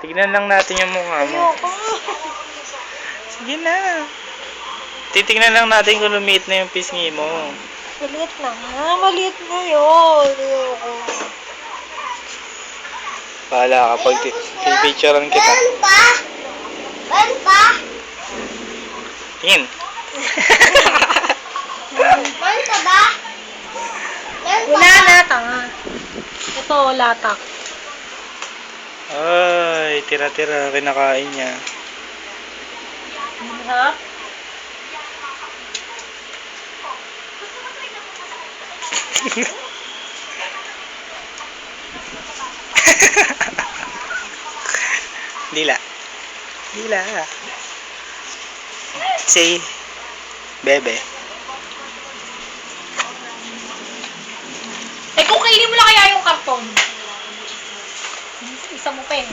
Tignan lang natin yung mukha mo. Ayoko. Sige na. Titignan lang natin kung lumiit na yung pisngi mo. Maliit na nga. Maliit na yun. Ayoko. Bahala ka pag pipicturean kita. Meron pa? Meron pa? Tingin. Meron pa ba? Meron pa Wala ba? na, tanga. Ito, latak. Ay, tira-tira. Kinakain niya. Harap. Dila. Dila. Say, bebe. Eh, kung kainin mo na kaya yung karton. Isa mo pa yun.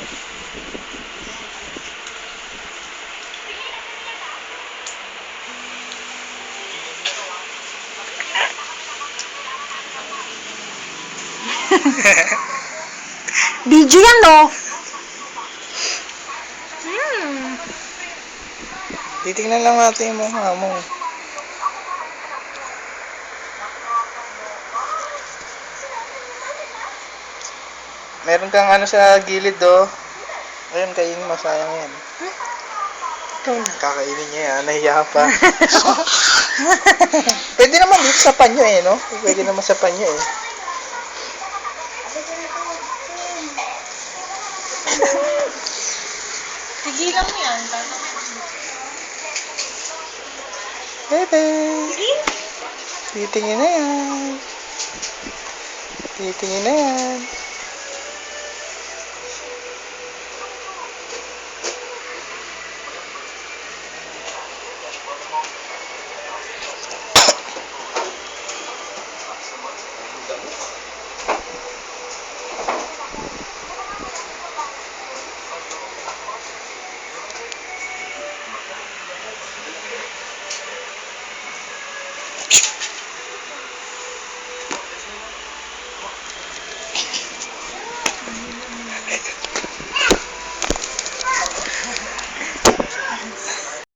Video yan, no? Titignan lang natin yung mukha mo. Meron kang ano sa gilid, do. Ayun, kainin mo. Sayang yan. Ito na. Kakainin niya yan. Nahiya pa. Pwede naman dito sa panyo eh, no? Pwede naman sa panyo eh. Tigilan mo yan. Bebe. Titingin na yan. Titingin na yan.